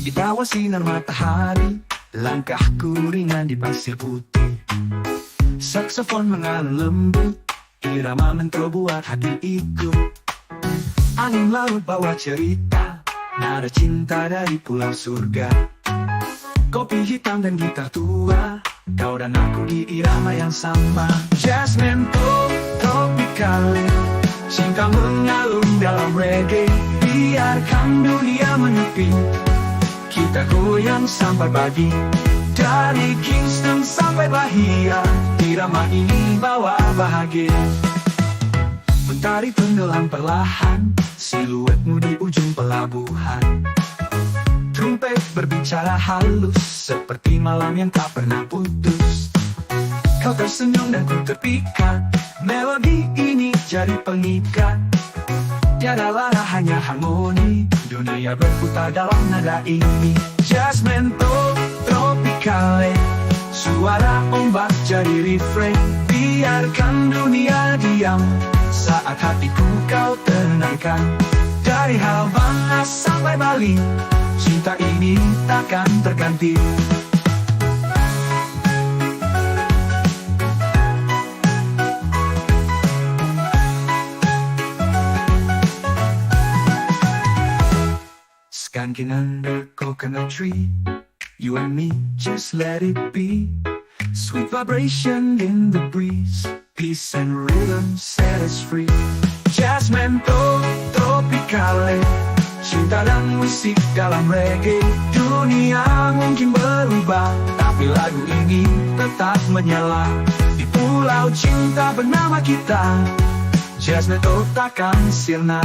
Di bawah sinar matahari, langkahku ringan di pasir putih. Saksofon mengalun lembut, irama mentro buat hati ikut. Angin laut bawa cerita, nada cinta dari pulau surga. Kopi hitam dan gitar tua, kau dan aku di irama yang sama. Jazz mento, tropical, cinta mengalun dalam reggae. Biarkan dunia menepi, kita goyang sampai pagi. Dari Kingston sampai Bahia, irama ini bawa bahagia. Mentari tenggelam perlahan, siluetmu di ujung pelabuhan. Trompet berbicara halus, seperti malam yang tak pernah putus. Kau tersenyum dan ku terpikat, melodi ini jadi pengikat. Tiada lara hanya harmoni, dunia berputar dalam nada ini. Jazz mento, tropicale, suara ombak jadi refrain. Biarkan dunia diam, saat hatiku kau tenangkan. Dari Havana sampai Bali, cinta ini takkan terganti. Skanking under coconut tree, you and me, just let it be. Sweet vibration in the breeze, peace and rhythm set us free. Jazz mento, tropicale, cinta dan musik dalam reggae. Dunia mungkin berubah, tapi lagu ini tetap menyala. Di pulau cinta bernama kita, jazz mento takkan sirna.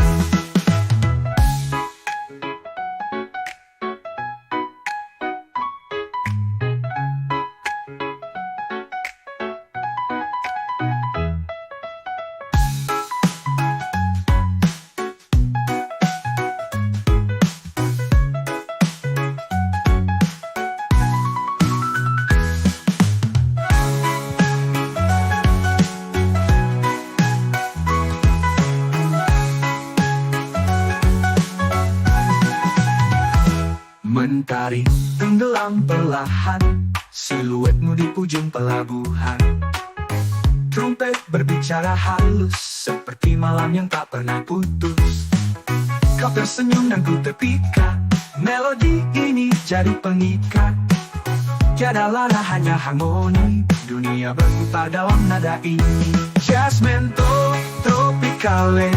Mentari tenggelam perlahan, siluetmu di ujung pelabuhan. Trompet berbicara halus, seperti malam yang tak pernah putus. Kau tersenyum dan ku terpikat, melodi ini jadi pengikat. Tiada lara hanya harmoni, dunia berputar dalam nada ini. Jazz mento, tropicale,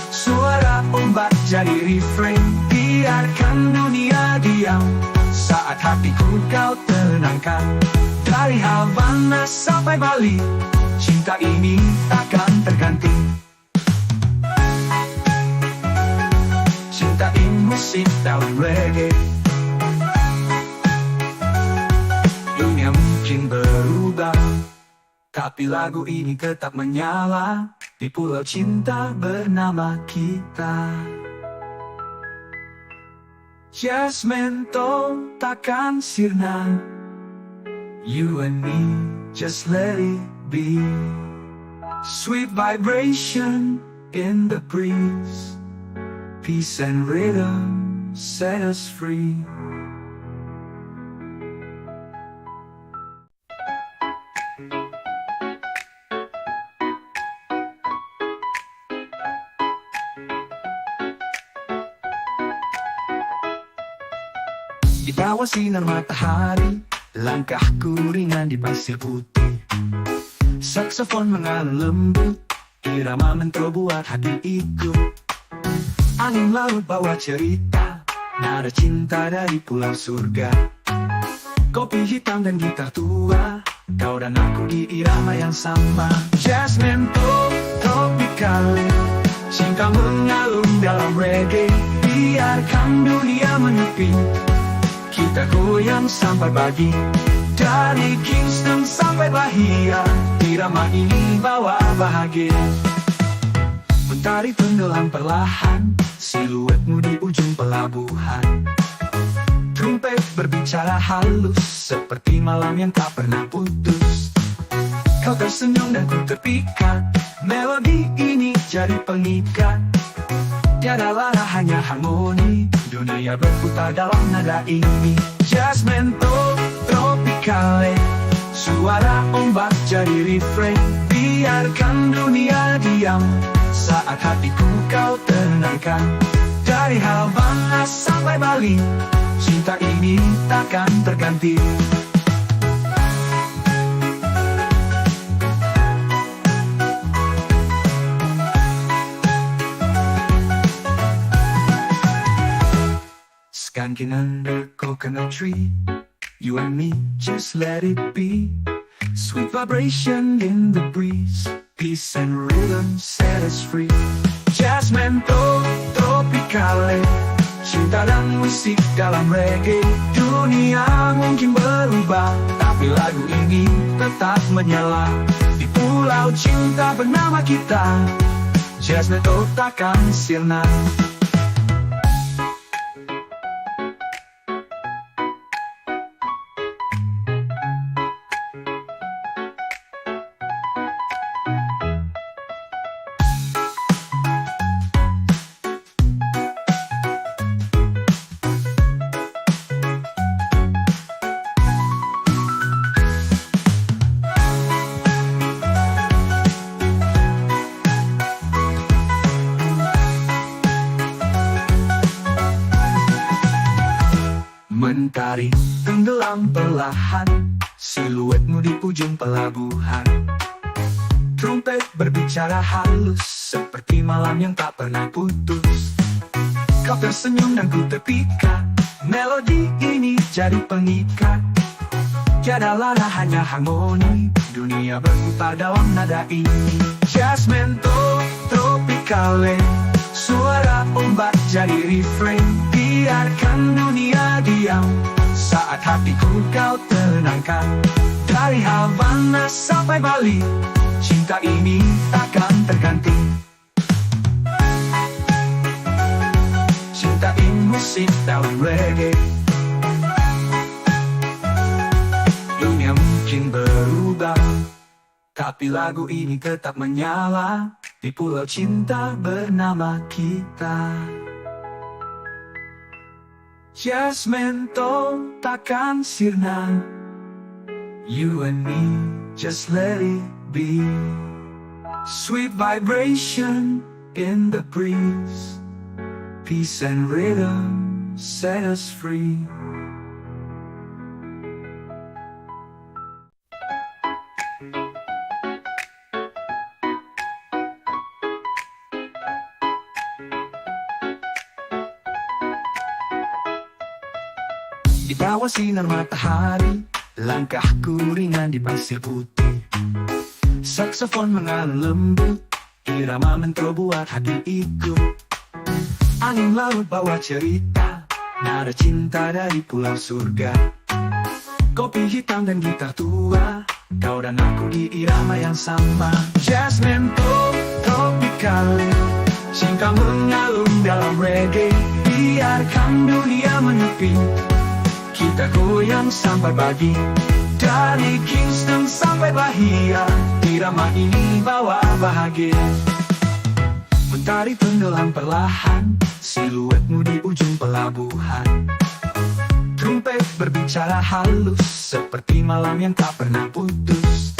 suara ombak jadi refrain. Biarkan dunia diam, saat hatiku kau tenangkan. Dari Havana sampai Bali, cinta ini takkan terganti. Cintain musik dalam reggae. Dunia mungkin berubah, tapi lagu ini tetap menyala. Di pulau cinta bernama kita, jazz mento takkan sirna. You and me, just let it be. Sweet vibration in the breeze, peace and rhythm set us free. Di bawah sinar matahari, langkahku ringan di pasir putih. Saksofon mengalun lembut, irama mentro buat hati ikut. Angin laut bawa cerita, nada cinta dari pulau surga. Kopi hitam dan gitar tua, kau dan aku di irama yang sama. Jazz mento, tropical, cinta mengalun dalam reggae. Biarkan dunia menepi, kita goyang sampai pagi. Dari Kingston sampai Bahia, irama ini bawa bahagia. Mentari tenggelam perlahan, siluetmu di ujung pelabuhan. Trompet berbicara halus, seperti malam yang tak pernah putus. Kau tersenyum dan ku terpikat, melodi ini jadi pengikat. Tiada lara hanya harmoni, dunia berputar dalam nada ini. Jasmine tropicale, suara ombak jadi refrain. Biarkan dunia diam saat hatiku kau tenangkan. Dari Havana sampai Bali, cinta ini takkan terganti. Skanking under coconut tree, you and me, just let it be. Sweet vibration in the breeze, peace and rhythm set us free. Jasmine tropicale, cinta dan musik dalam reggae. Dunia mungkin berubah, tapi lagu ini tetap menyala. Di pulau cinta bernama kita, Jasmine takkan sirna. Mentari tenggelam perlahan, siluetmu di ujung pelabuhan. Trompet berbicara halus, seperti malam yang tak pernah putus. Kau tersenyum dan ku terpikat, melodi ini jadi pengikat. Tiada lada hanya harmoni, dunia berputar dalam nada ini. Jasmine tropicale, suara ombak jadi refrain. Biarkan dunia diam saat hatiku kau tenangkan. Dari Havana sampai Bali, cinta ini takkan terganti. Cintain musik dalam reggae. Dunia mungkin berubah, tapi lagu ini tetap menyala. Di pulau cinta bernama kita, Jasmine takkan sirna. You and me, just let it be. Sweet vibration in the breeze, peace and rhythm set us free. Di bawah sinar matahari, langkahku ringan di pasir putih. Saksofon mengalun lembut, irama mentro buat hati ikut. Angin laut bawa cerita, nada cinta dari pulau surga. Kopi hitam dan gitar tua, kau dan aku di irama yang sama. Jasmine tropicale, cinta mengalun dalam reggae. Biarkan dunia menepi, kita goyang sampai pagi. Dari Kingston sampai Bahia, irama ini bawa bahagia. Mentari tenggelam perlahan, siluetmu di ujung pelabuhan. Trompet berbicara halus, seperti malam yang tak pernah putus.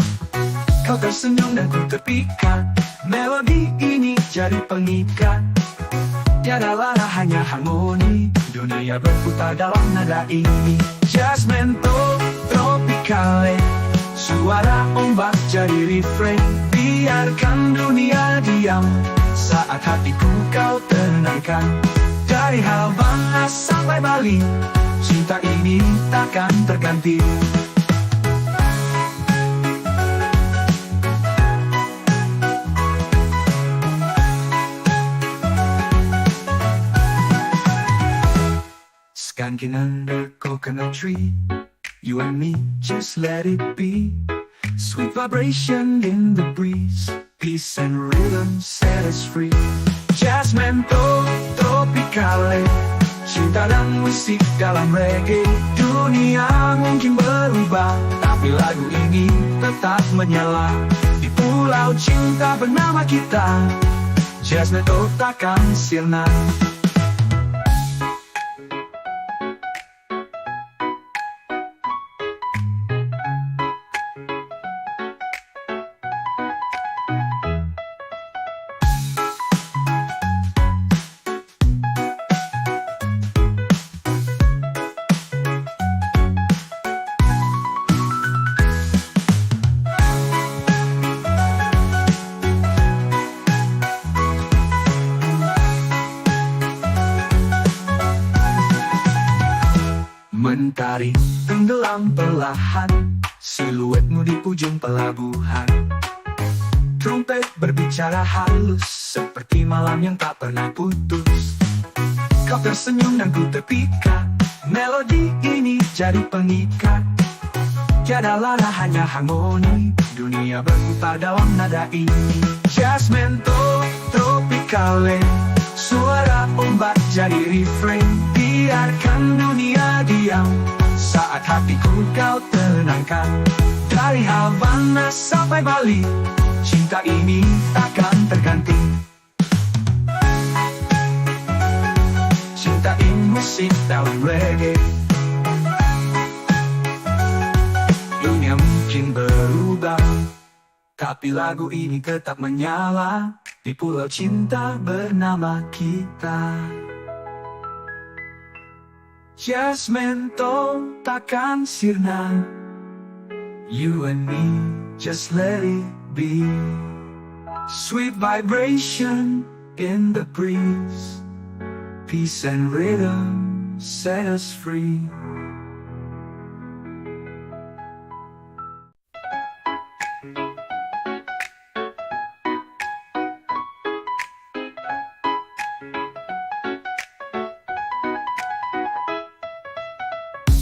Kau tersenyum dan ku terpikat, melodi ini jadi pengikat. Tiada lada hanya harmoni, dunia berputar dalam nada ini. Jasmine tropicale, suara ombak jadi refrain. Biarkan dunia diam saat hatiku kau tenangkan. Dari Havana sampai Bali, cinta ini takkan terganti. Skanking under coconut tree, you and me, just let it be. Sweet vibration in the breeze, peace and rhythm set us free. Jasmine tropicale, cinta dan musik dalam reggae. Dunia mungkin berubah, tapi lagu ini tetap menyala. Di pulau cinta bernama kita, Jasmine takkan sirna. perlahan, siluetmu di ujung pelabuhan. Trompet berbicara halus, seperti malam yang tak pernah putus. Kau tersenyum dan ku terpikat, melodi ini jadi pengikat. Tiada lara hanya harmoni, dunia berputar dalam nada ini. Jazz mento, tropicale, suara ombak jadi refrain. Biarkan dunia diam, saat hatiku kau tenangkan. Dari Havana sampai Bali, cinta ini takkan terganti. Cintain musik dalam reggae. Dunia mungkin berubah, tapi lagu ini tetap menyala di pulau cinta bernama kita. Jazz mento takkan sirna, you and me, just let it be. Sweet vibration in the breeze, peace and rhythm set us free.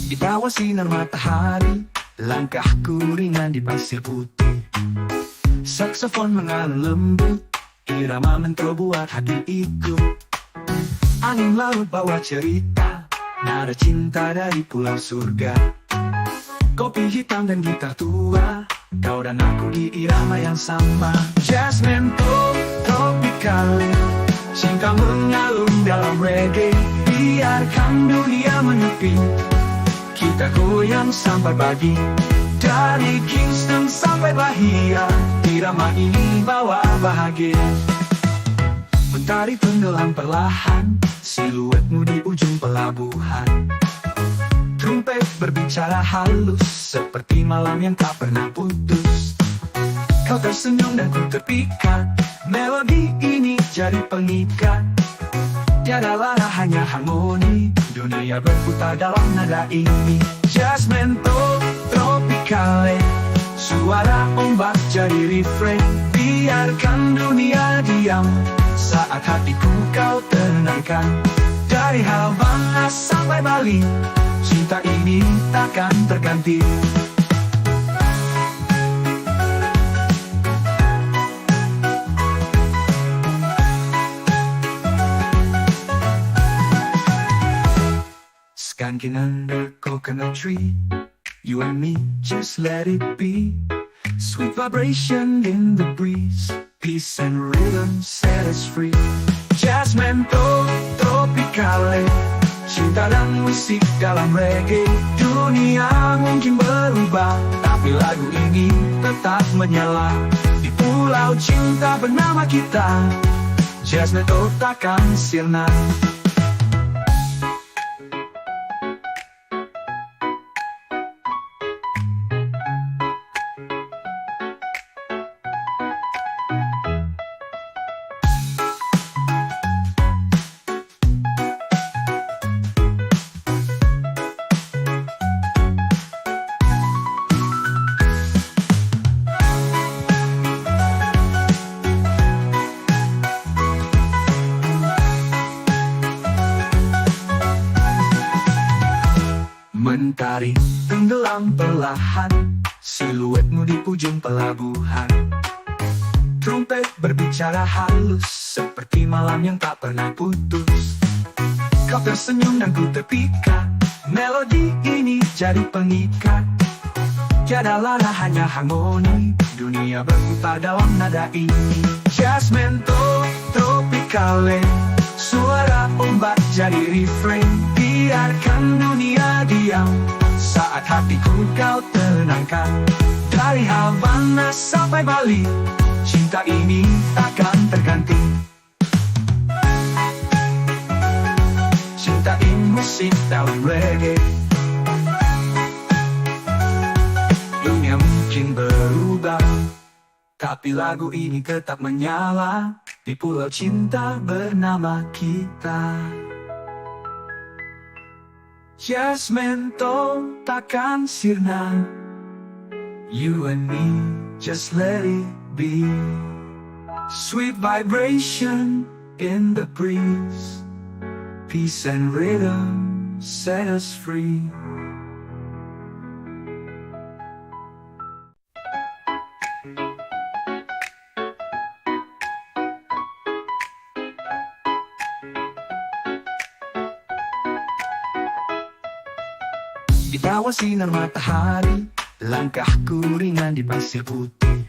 Di bawah sinar matahari, langkahku ringan di pasir putih. Saksofon mengalun lembut, irama mentro buat hati ikut. Angin laut bawa cerita, nada cinta dari pulau surga. Kopi hitam dan gitar tua, kau dan aku di irama yang sama. Jazz mento, tropicale, cinta mengalun dalam reggae. Biarkan dunia menepi, kita goyang sampai pagi. Dari Kingston sampai Bahia, irama ini bawa bahagia. Mentari tenggelam perlahan, siluetmu di ujung pelabuhan. Trompet berbicara halus, seperti malam yang tak pernah putus. Kau tersenyum dan ku terpikat, melodi ini jadi pengikat. Tiada lara hanya harmoni, dunia berputar dalam nada ini. Jazz mento, tropicale, suara ombak jadi refrain. Biarkan dunia diam, saat hatiku kau tenangkan. Dari Havana sampai Bali, cinta ini takkan terganti. Skanking under coconut tree, you and me, just let it be. Sweet vibration in the breeze, peace and rhythm set us free. Jazz mento, tropicale, cinta dan musik dalam reggae. Dunia mungkin berubah, tapi lagu ini tetap menyala di pulau cinta bernama kita. Jazz mento takkan sirna. Mentari tenggelam perlahan, siluetmu di ujung pelabuhan. Trompet berbicara halus, seperti malam yang tak pernah putus. Kau tersenyum dan ku terpikat, melodi ini jadi pengikat. Tiada lara hanya harmoni, dunia berputar dalam nada ini. Jazz mento, tropicale, suara ombak jadi refrain. Biarkan dunia diam, saat hatiku kau tenangkan. Dari Havana sampai Bali, cinta ini takkan terganti. Cintain musik dalam reggae. Dunia mungkin berubah, tapi lagu ini tetap menyala di pulau cinta bernama kita. Jasmento takkan sirna. You and me, just let it be. Sweet vibration in the breeze. Peace and rhythm set us free. Di bawah sinar matahari, langkahku ringan di pasir putih.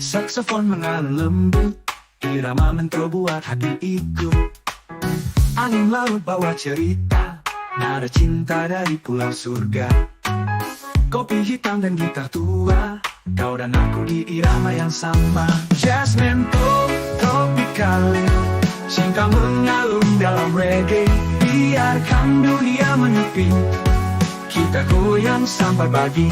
Saksofon mengalun lembut, irama mentro buat hati ikut. Angin laut bawa cerita, nada cinta dari pulau surga. Kopi hitam dan gitar tua, kau dan aku di irama yang sama. Jasmento tropicale, cinta mengalun dalam reggae. Biarkan dunia menepi, kita goyang sampai pagi.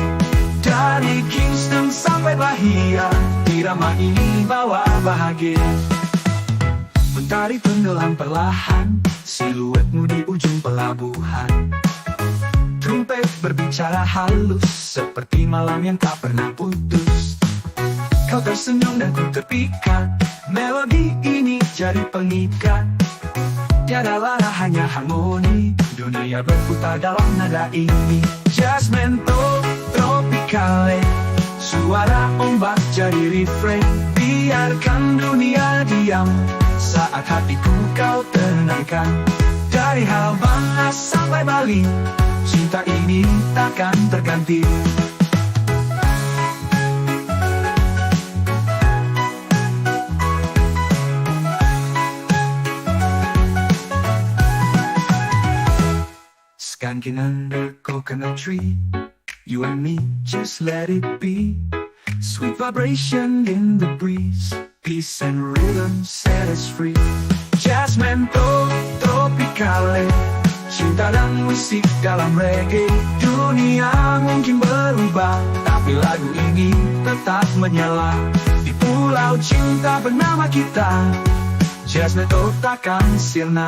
Dari Kingston sampai Bahia, irama ini bawa bahagia. Mentari tenggelam perlahan, siluetmu di ujung pelabuhan. Trompet berbicara halus, seperti malam yang tak pernah putus. Kau tersenyum dan ku terpikat, melodi ini jadi pengikat. Tiada lara hanya harmoni, dunia berputar dalam nada ini. Jasmento tropicale, suara ombak jadi refrain. Biarkan dunia diam, saat hatiku kau tenangkan. Dari Havana sampai Bali, cinta ini takkan terganti. Skanking under coconut tree, you and me, just let it be. Sweet vibration in the breeze, peace and rhythm set us free. Jasmento tropicale, cinta dan musik dalam reggae. Dunia mungkin berubah, tapi lagu ini tetap menyala. Di pulau cinta bernama kita, Jasmento takkan sirna.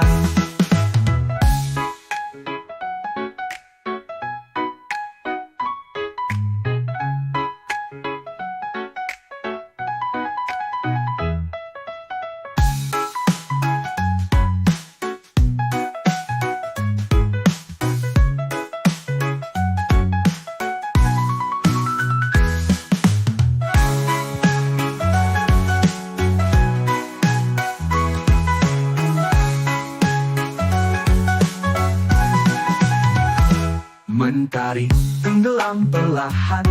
Mentari tenggelam perlahan,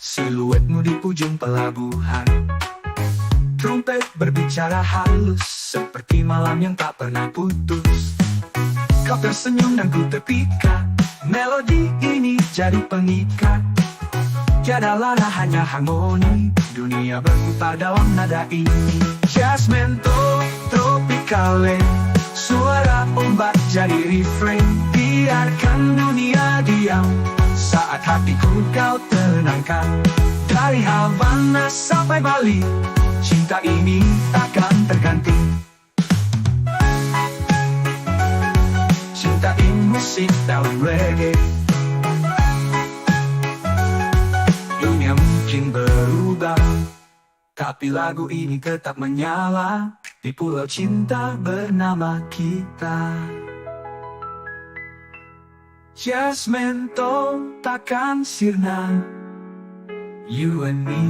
siluetmu di ujung pelabuhan. Trompet berbicara halus, seperti malam yang tak pernah putus. Kau tersenyum dan ku terpikat, melodi ini jadi pengikat. Tiada lara hanya harmoni, dunia berputar dalam nada ini. Jasmento tropicale, suara ombak jadi refrain. Biarkan dunia diam, saat hatiku kau tenangkan. Dari Havana sampai Bali, cinta ini takkan terganti. Cintain musik dalam reggae. Dunia mungkin berubah, tapi lagu ini tetap menyala. Di pulau cinta bernama kita, Jasmento takkan sirna. You and me,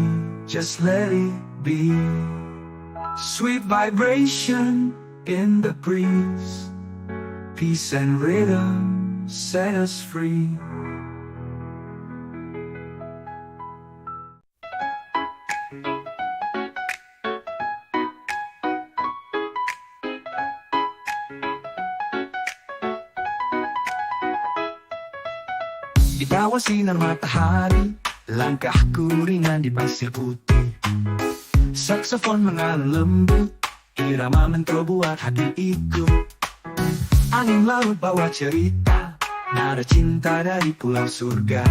just let it be. Sweet vibration in the breeze, peace and rhythm set us free. Di bawah sinar matahari, langkahku ringan di pasir putih. Saksofon mengalun lembut, irama mentro buat hati ikut. Angin laut bawa cerita, nada cinta dari pulau surga.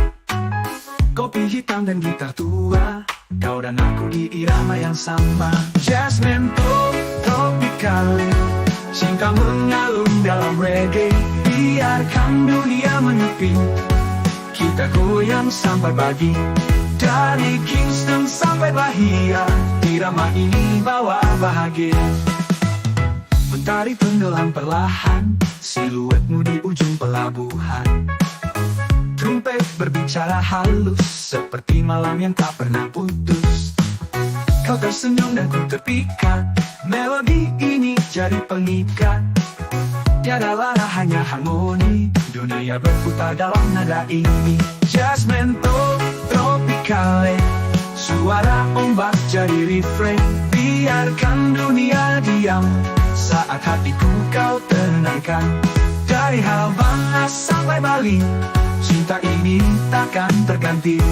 Kopi hitam dan gitar tua, kau dan aku di irama yang sama. Jasmento tropicale, cinta mengalun dalam reggae. Biarkan dunia menepi, kita goyang sampai pagi. Dari Kingston sampai Bahia, irama ini bawa bahagia. Mentari tenggelam perlahan, siluetmu di ujung pelabuhan. Trompet berbicara halus, seperti malam yang tak pernah putus. Kau tersenyum dan ku terpikat, melodi ini jadi pengikat. Tiada lara hanya harmoni, dunia berputar dalam nada ini. Jasmine tropicale, suara ombak jadi refrain. Biarkan dunia diam, saat hatiku kau tenangkan. Dari Havana sampai Bali, cinta ini takkan terganti.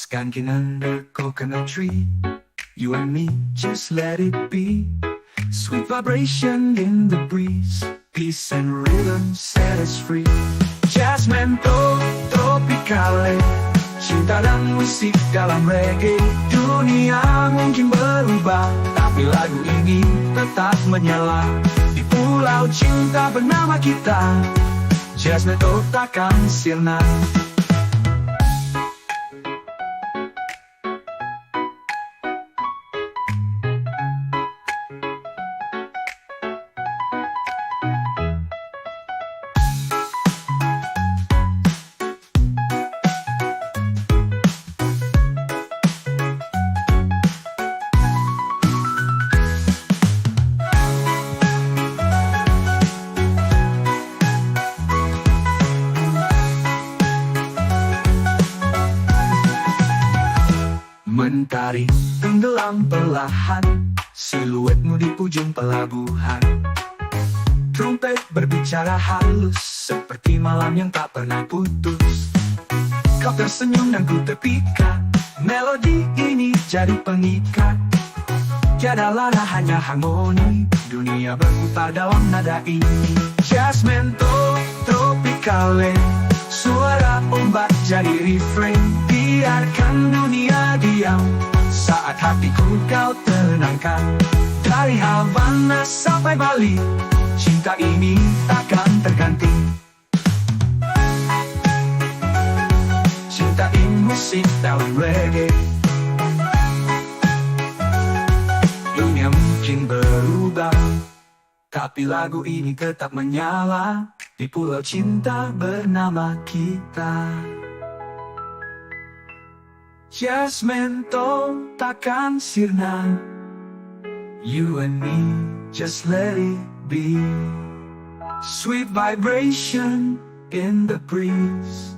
Skanking under coconut tree, you and me, just let it be. Sweet vibration in the breeze, peace and rhythm set us free. Jasmine tropicale, cinta dan musik dalam reggae. Dunia mungkin berubah, tapi lagu ini tetap menyala. Di pulau cinta bernama kita, Jasmine takkan sirna. Mentari tenggelam perlahan, siluetmu di ujung pelabuhan. Trompet berbicara halus, seperti malam yang tak pernah putus. Kau tersenyum dan ku terpikat, melodi ini jadi pengikat. Tiada lara hanya harmoni, dunia berputar dalam nada ini. Jasmine tropicale, suara ombak jadi refrain. Biarkan dunia diam, saat hatiku kau tenangkan. Dari Havana sampai Bali, cinta ini takkan terganti. Cintain musik dalam reggae. Dunia mungkin berubah, tapi lagu ini tetap menyala. Di pulau cinta bernama kita, Jasmine takkan sirna. You and me, just let it be. Sweet vibration in the breeze,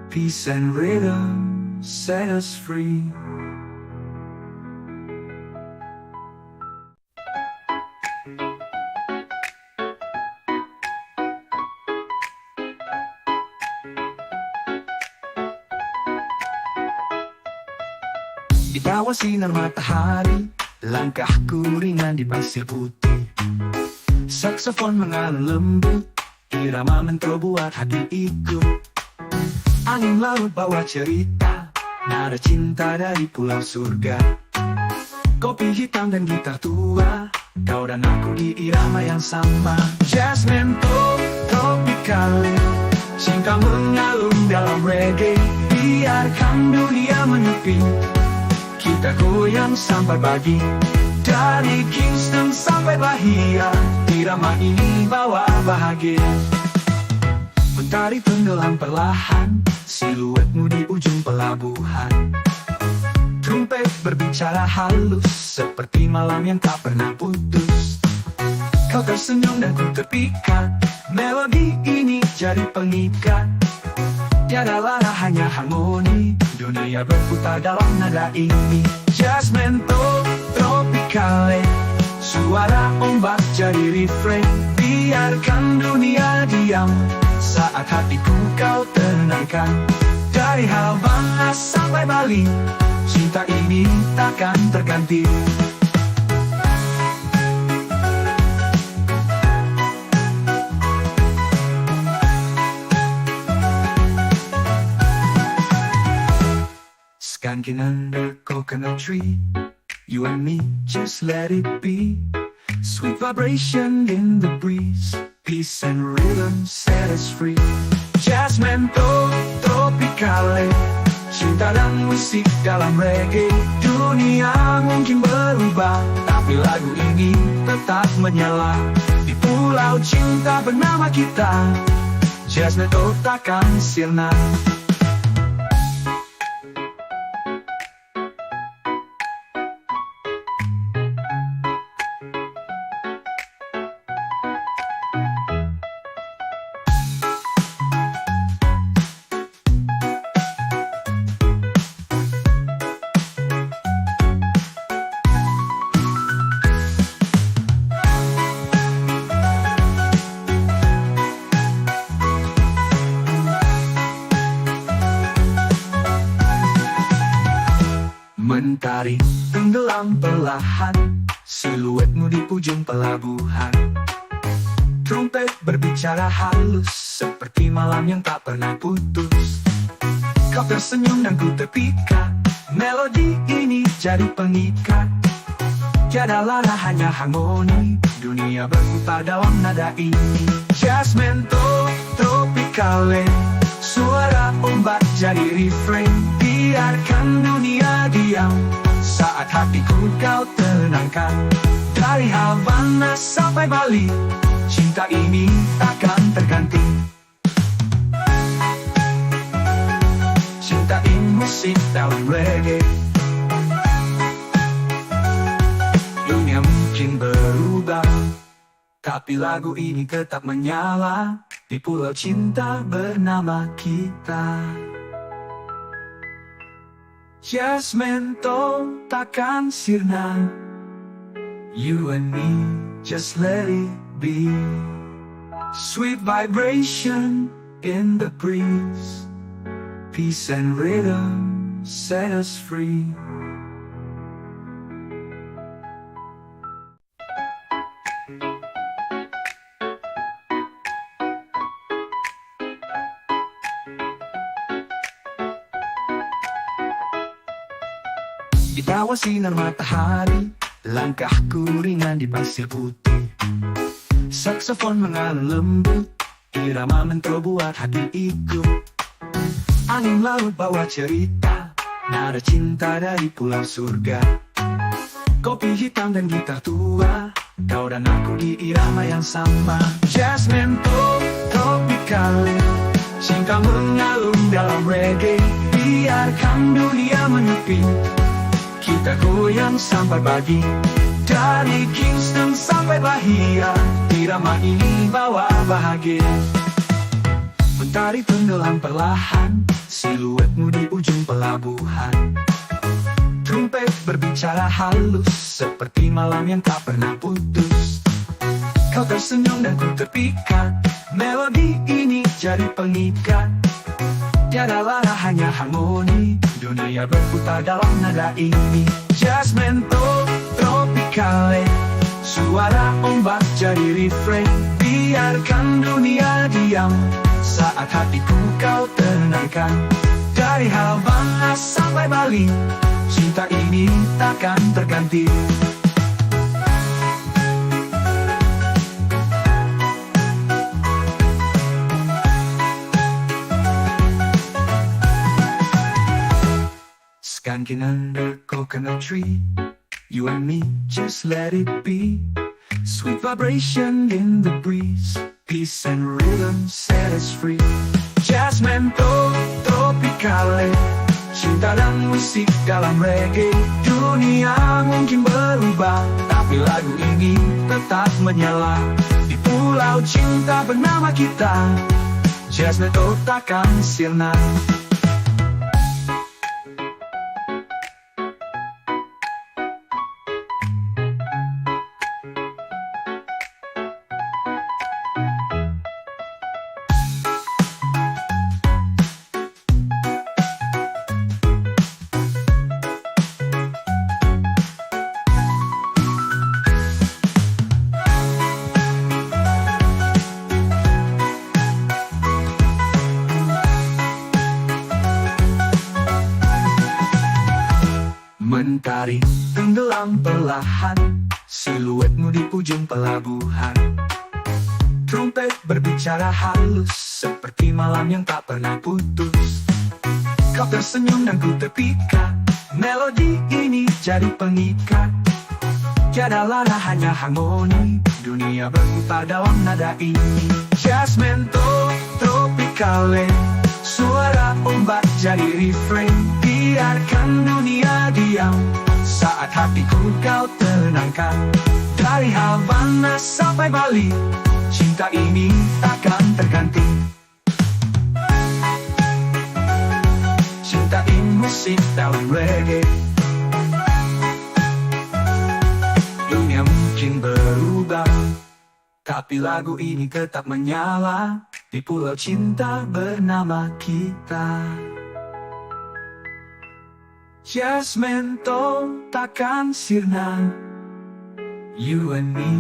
peace and rhythm set us free. Di bawah sinar matahari, langkahku ringan di pasir putih. Saksofon mengalun lembut, irama mentro buat hati ikut. Angin laut bawa cerita, nada cinta dari pulau surga. Kopi hitam dan gitar tua, kau dan aku di irama yang sama. Jasmine tropicale, cinta mengalun dalam reggae. Biarkan dunia menepi, kita goyang sampai pagi. Dari Kingston sampai Bahia, irama ini bawa bahagia. Mentari tenggelam perlahan, siluetmu di ujung pelabuhan. Trompet berbicara halus, seperti malam yang tak pernah putus. Kau tersenyum dan ku terpikat, melodi ini jadi pengikat. Tiada lara hanya harmoni, dunia berputar dalam nada ini. Jasmine tropicale, suara ombak jadi refrain. Biarkan dunia diam, saat hatiku kau tenangkan. Dari Havana sampai Bali, cinta ini takkan terganti. tree. You and me, just let it be. Sweet vibration in the breeze. Peace and rhythm set us free. Jasmine tropicale, cinta dan musik dalam reggae. Dunia mungkin berubah, tapi lagu ini tetap menyala. Di pulau cinta bernama kita, Jasmine takkan sirna. Mentari tenggelam perlahan, siluetmu di ujung pelabuhan. Trompet berbicara halus, seperti malam yang tak pernah putus. Kau tersenyum dan ku terpikat, melodi ini jadi pengikat. Tiada lara hanya harmoni, dunia berputar dalam nada ini. Jasmine tropicale, suara ombak jadi refrain. Biarkan dunia diam, saat hatiku kau tenangkan. Dari Havana sampai Bali, cinta ini takkan terganti. Cintain musik dalam reggae. Dunia mungkin berubah, tapi lagu ini tetap menyala. Di pulau cinta bernama kita, Jasmine takkan sirna. You and me, just let it be. Sweet vibration in the breeze. Peace and rhythm set us free. Di bawah sinar matahari, langkahku ringan di pasir putih. Saksofon mengalun lembut, irama mentro buat hati ikut. Angin laut bawa cerita, nada cinta dari pulau surga. Kopi hitam dan gitar tua, kau dan aku di irama yang sama. Jasmine tropicale, cinta mengalun dalam reggae. Biarkan dunia menepi, kita goyang sampai pagi. Dari Kingston sampai Bahia, irama ini bawa bahagia. Mentari tenggelam perlahan, siluetmu di ujung pelabuhan. Trompet berbicara halus, seperti malam yang tak pernah putus. Kau tersenyum dan ku terpikat, melodi ini jadi pengikat. Tiada lara hanya harmoni, dunia berputar dalam nada ini. Jasmine tropicale, suara ombak jadi refrain. Biarkan dunia diam, saat hatiku kau tenangkan. Dari Havana sampai Bali, cinta ini takkan terganti. Skanking under coconut tree, you and me, just let it be. Sweet vibration in the breeze, peace and rhythm set us free. Jasmine tropicale, cinta dan musik dalam reggae. Dunia mungkin berubah, tapi lagu ini tetap menyala. Di pulau cinta bernama kita, Jasmine takkan sirna. perlahan, siluetmu di ujung pelabuhan. Trompet berbicara halus, seperti malam yang tak pernah putus. Kau tersenyum dan ku terpikat, melodi ini jadi pengikat. Tiada lara hanya harmoni, dunia berputar dalam nada ini. Jazz mento tropicale, suara ombak jadi refrain. Biarkan dunia diam, saat hatiku kau tenangkan. Dari Havana sampai Bali, cinta ini takkan terganti. Cintain musik dalam reggae. Dunia mungkin berubah, tapi lagu ini tetap menyala di pulau cinta bernama kita. Jazz mento takkan sirna, you and me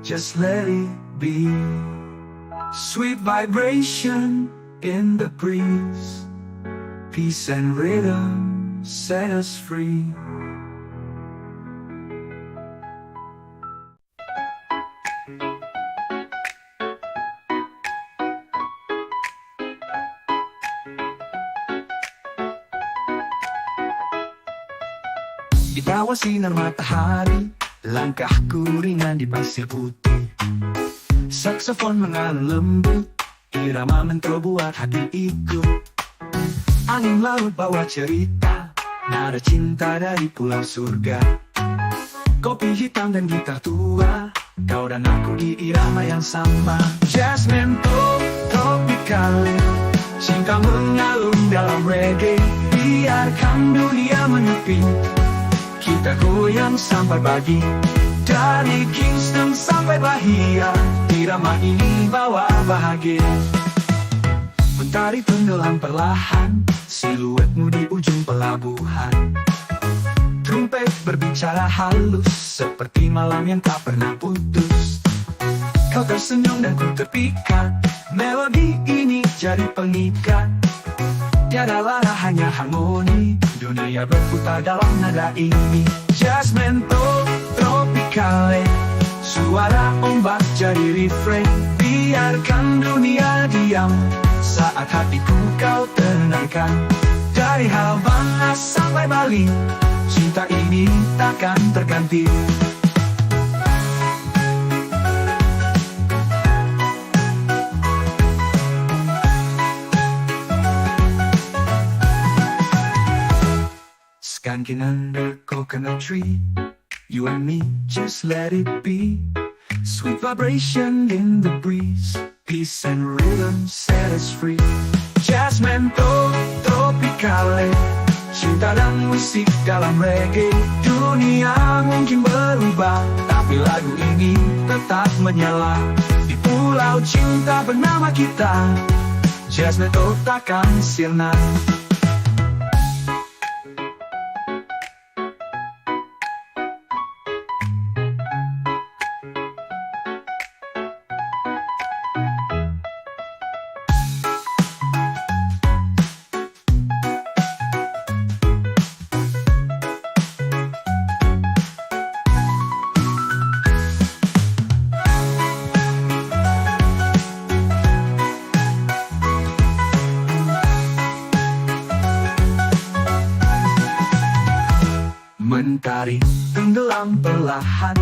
just let it be. Sweet vibration in the breeze, peace and rhythm set us free. Di bawah sinar matahari, langkahku ringan di pasir putih. Saksofon mengalun lembut, irama mentro buat hati ikut. Angin laut bawa cerita, nada cinta dari pulau surga. Kopi hitam dan gitar tua, kau dan aku di irama yang sama. Jazz mento tropicale, cinta mengalun dalam reggae. Biarkan dunia menepi, kita goyang sampai pagi. Dari Kingston sampai Bahia, irama ini bawa bahagia. Mentari tenggelam perlahan, siluetmu di ujung pelabuhan. Trompet berbicara halus, seperti malam yang tak pernah putus. Kau tersenyum dan ku terpikat, melodi ini jadi pengikat. Tiada lara hanya harmoni, dunia berputar dalam nada ini. Jazz mento tropicale, suara ombak jadi refrain. Biarkan dunia diam, saat hatiku kau tenangkan. Dari Havana sampai Bali, cinta ini takkan terganti. Skanking under coconut tree, you and me just let it be. Sweet vibration in the breeze, peace and rhythm set us free. Jazz mento tropicale, cinta dan musik dalam reggae. Dunia mungkin berubah, tapi lagu ini tetap menyala di pulau cinta bernama kita. Jazz mento takkan sirna. Mentari tenggelam perlahan,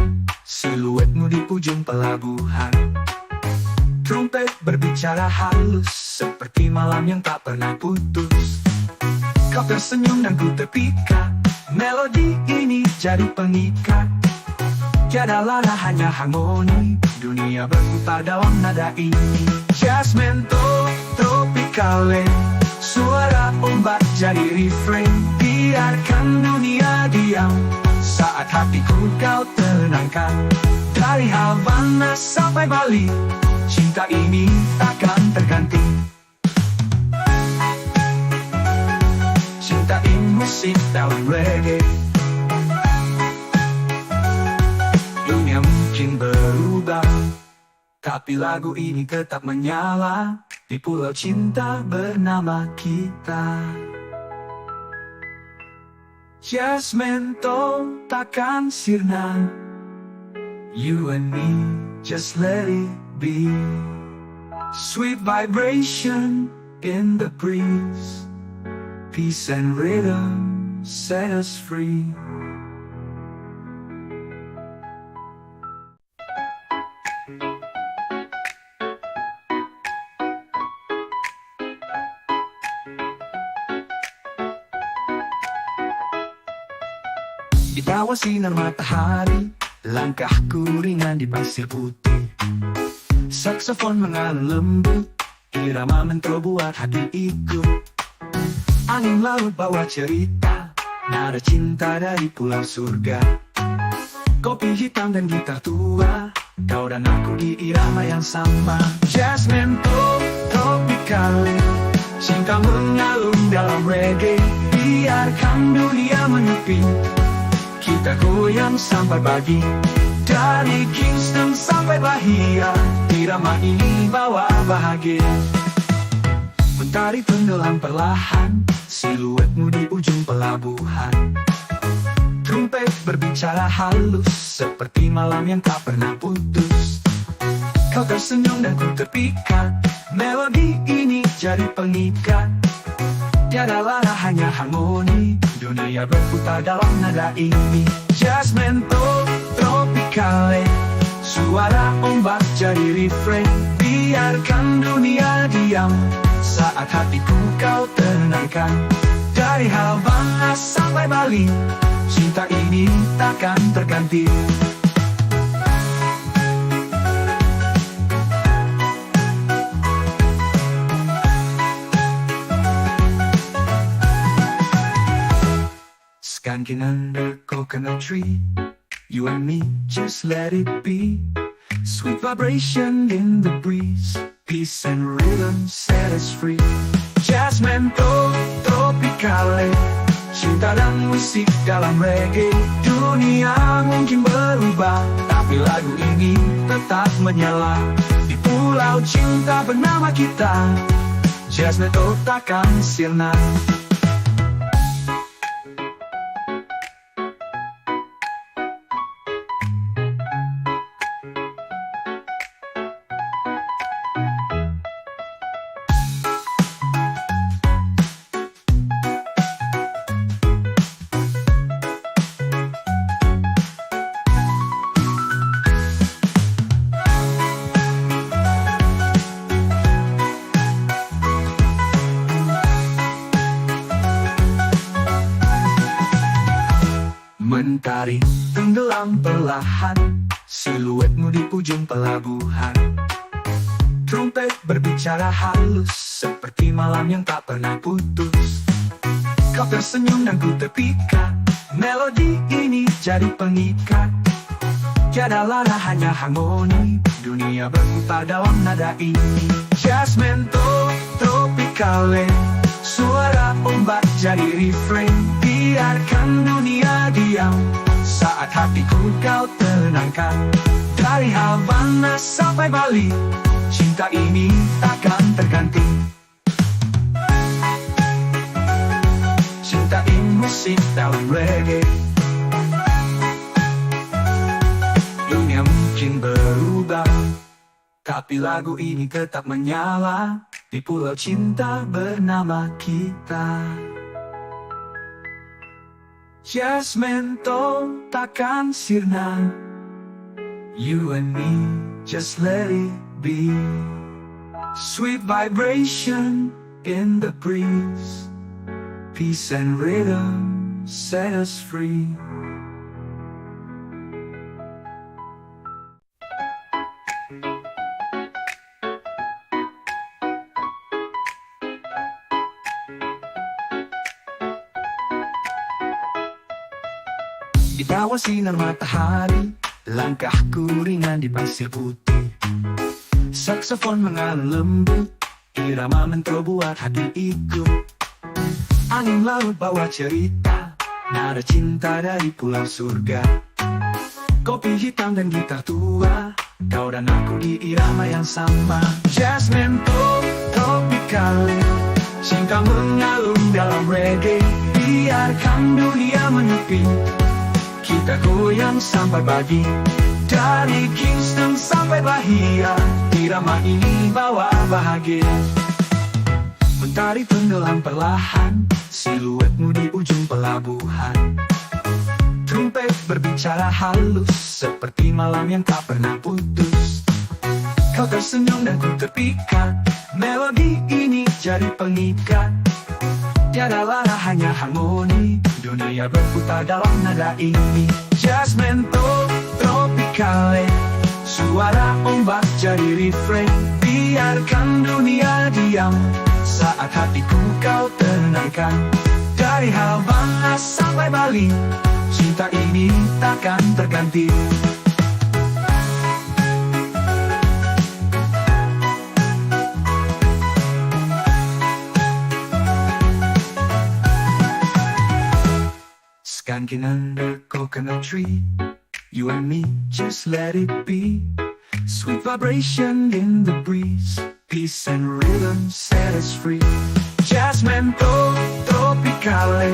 siluetmu di ujung pelabuhan. Trompet berbicara halus, seperti malam yang tak pernah putus. Kau tersenyum dan ku terpikat, melodi ini jadi pengikat. Tiada lara hanya harmoni, dunia berputar dalam nada ini. Jazz mento tropicale, suara ombak jadi refrain. Biarkan dunia diam, saat hatiku kau tenangkan. Dari Havana sampai Bali, cinta ini takkan terganti. Cintain musik dalam reggae. Dunia mungkin berubah, tapi lagu ini tetap menyala di pulau cinta bernama kita. Jasmine takkan sirna. You and me, just let it be. Sweet vibration in the breeze. Peace and rhythm set us free. Di bawah sinar matahari, langkahku ringan di pasir putih. Saksofon mengalun lembut, irama mentro buat hati ikut. Angin laut bawa cerita, nada cinta dari pulau surga. Kopi hitam dan gitar tua, kau dan aku di irama yang sama. Jasmine tropical, cinta mengalun dalam reggae. Biarkan dunia menepi, kita goyang sampai pagi. Dari Kingston sampai Bahia, irama ini bawa bahagia. Mentari tenggelam perlahan, siluetmu di ujung pelabuhan. Trompet berbicara halus, seperti malam yang tak pernah putus. Kau tersenyum dan ku terpikat, melodi ini jadi pengikat. Tiada lara hanya harmoni, dunia berputar dalam nada ini. Jasmine tropicale, suara ombak jadi refrain. Biarkan dunia diam, saat hatiku kau tenangkan. Dari Havana sampai Bali, cinta ini takkan terganti. Skanking under coconut tree, you and me, just let it be. Sweet vibration in the breeze, peace and rhythm set us free. Jasmine tropicale, cinta dan musik dalam reggae. Dunia mungkin berubah, tapi lagu ini tetap menyala. Di pulau cinta bernama kita, Jasmine takkan sirna. Mentari tenggelam perlahan, siluetmu di ujung pelabuhan. Trompet berbicara halus, seperti malam yang tak pernah putus. Kau tersenyum dan ku terpikat, melodi ini jadi pengikat. Tiada lara hanya harmoni, dunia berputar dalam nada ini. Jasmine tropicale, suara ombak jadi refrain. Biarkan dunia diam, saat hatiku kau tenangkan. Dari Havana sampai Bali, cinta ini takkan terganti. Cintain musik dalam reggae. Dunia mungkin berubah, tapi lagu ini tetap menyala. Di pulau cinta bernama kita, Jasmine takkan sirna. You and me, just let it be. Sweet vibration in the breeze, peace and rhythm set us free. Di bawah sinar matahari, langkahku ringan di pasir putih. Saksofon mengalun lembut, irama mentro buat hati ikut. Angin laut bawa cerita, nada cinta dari pulau surga. Kopi hitam dan gitar tua, kau dan aku di irama yang sama. Jasmine tropicale, cinta mengalun dalam reggae. Biarkan dunia menepi, kita goyang sampai pagi. Dari Kingston sampai Bahia, irama ini bawa bahagia. Mentari tenggelam perlahan, siluetmu di ujung pelabuhan. Trompet berbicara halus, seperti malam yang tak pernah putus. Kau tersenyum dan ku terpikat, melodi ini jadi pengikat. Tiada lara hanya harmoni, dunia berputar dalam nada ini. Jazzmento tropicale, suara ombak jadi refrain. Biarkan dunia diam, saat hatiku kau tenangkan. Dari Havana sampai Bali, cinta ini takkan terganti. Skanking under coconut tree, you and me, just let it be. Sweet vibration in the breeze, peace and rhythm set us free. Jazzmento tropicale,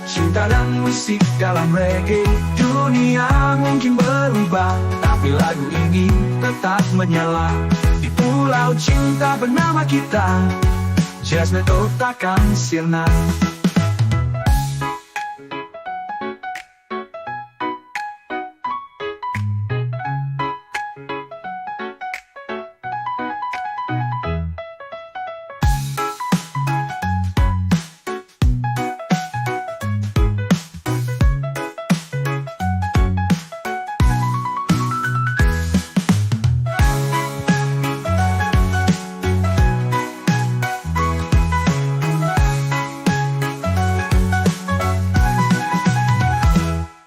cinta dan musik dalam reggae. Dunia mungkin berubah, tapi lagu ini tetap menyala. Di pulau cinta bernama kita, Jazzmento takkan sirna.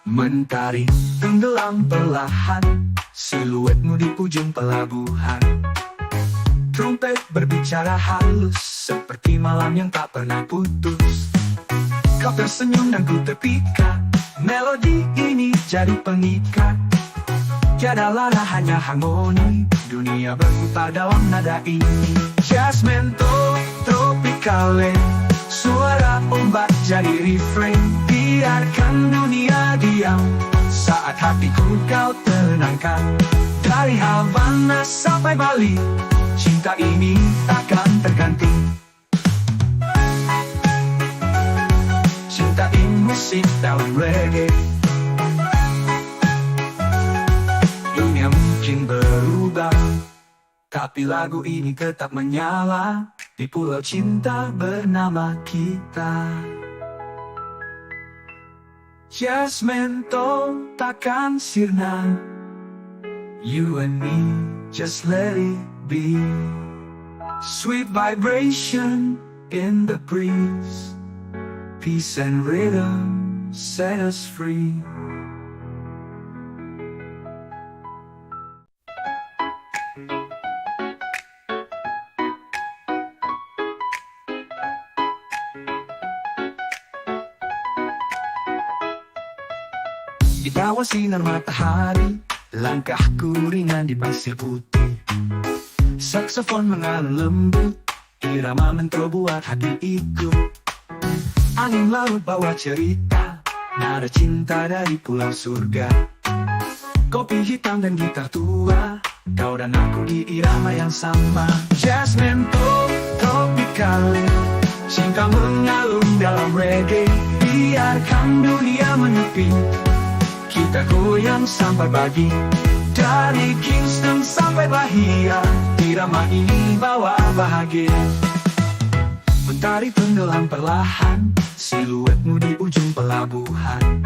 Mentari tenggelam perlahan, siluetmu di ujung pelabuhan. Trompet berbicara halus, seperti malam yang tak pernah putus. Kau tersenyum dan ku terpikat, melodi ini jadi pengikat. Tiada lara hanya harmoni, dunia berputar dalam nada ini. Jazzmento tropicale, suara ombak jadi refrain. Biarkan dunia diam, saat hatiku kau tenangkan. Dari Havana sampai Bali, cinta ini takkan terganti. Cintain musik dalam reggae. Dunia mungkin berubah, tapi lagu ini tetap menyala. Di pulau cinta bernama kita, Jazzmento takkan sirna. You and me, just let it be. Sweet vibration in the breeze, peace and rhythm set us free. Di bawah sinar matahari, langkahku ringan di pasir putih. Saksofon mengalun lembut, irama mentro buat hati ikut. Angin laut bawa cerita, nada cinta dari pulau surga. Kopi hitam dan gitar tua, kau dan aku di irama yang sama. Jazzmento tropicale, cinta mengalun dalam reggae. Biarkan dunia menepi, kita goyang sampai pagi. Dari Kingston sampai Bahia, irama ini bawa bahagia. Mentari tenggelam perlahan, siluetmu di ujung pelabuhan.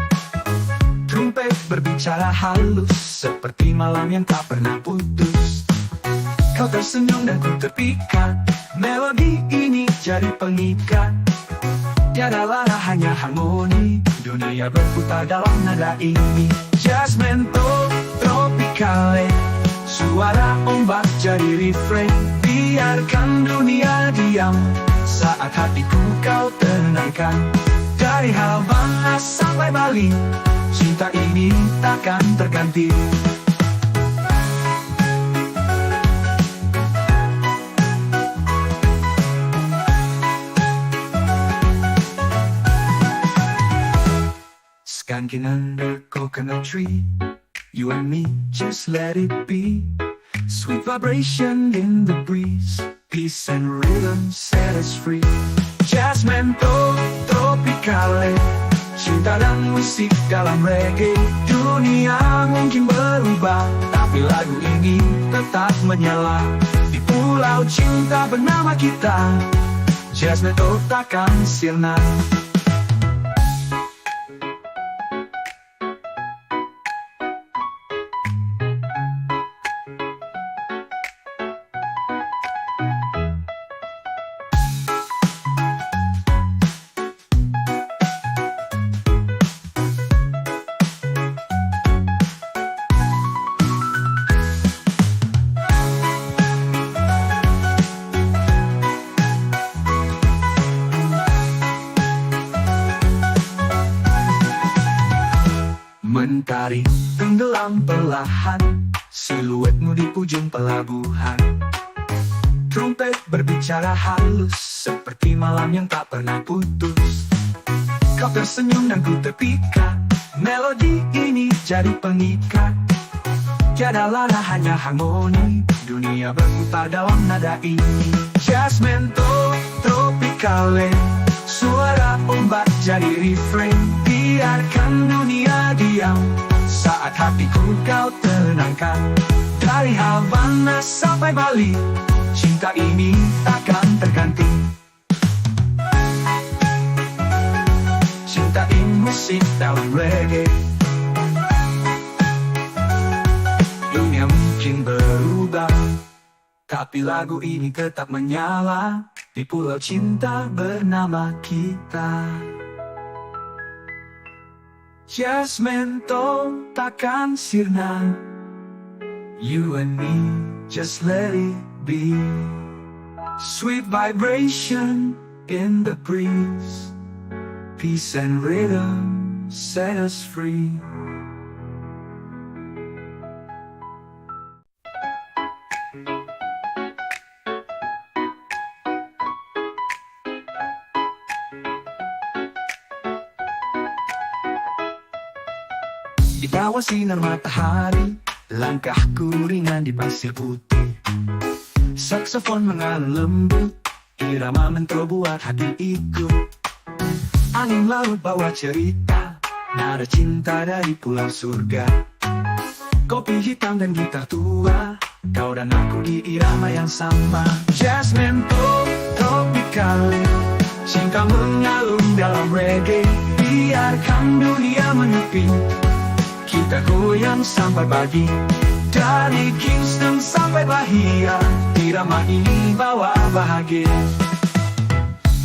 Trompet berbicara halus, seperti malam yang tak pernah putus. Kau tersenyum dan ku terpikat, melodi ini jadi pengikat. Tiada lara hanya harmoni, dunia berputar dalam nada ini. Jazzmento tropicale, suara ombak jadi refrain. Biarkan dunia diam, saat hatiku kau tenangkan. Dari Havana sampai Bali, cinta ini takkan terganti. Skanking under coconut tree, you and me, just let it be. Sweet vibration in the breeze, peace and rhythm set us free. Jasmine tropicale, cinta dan musik dalam reggae. Dunia mungkin berubah, tapi lagu ini tetap menyala. Di pulau cinta bernama kita, Jasmine takkan sirna. Mentari tenggelam perlahan, siluetmu di ujung pelabuhan. Trompet berbicara halus, seperti malam yang tak pernah putus. Kau tersenyum dan ku terpikat, melodi ini jadi pengikat. Tiada lara hanya harmoni, dunia berputar dalam nada ini. Jasmine tropicale, suara ombak jadi refrain. Biarkan dunia diam, saat hatiku kau tenangkan. Dari Havana sampai Bali, cinta ini takkan terganti. Cintain musik dalam reggae. Dunia mungkin berubah, tapi lagu ini tetap menyala. Di pulau cinta bernama kita, Jasmine takkan sirna. You and me, just let it be. Sweet vibration in the breeze, peace and rhythm set us free. Di bawah sinar matahari, langkahku ringan di pasir putih. Saksofon mengalun lembut, irama mentro buat hati ikut. Angin laut bawa cerita, nada cinta dari pulau surga. Kopi hitam dan gitar tua, kau dan aku di irama yang sama. Jasmine tropicale, cinta mengalun dalam reggae. Biarkan dunia menepi, kita goyang sampai pagi. Dari Kingston sampai Bahia, irama ini bawa bahagia.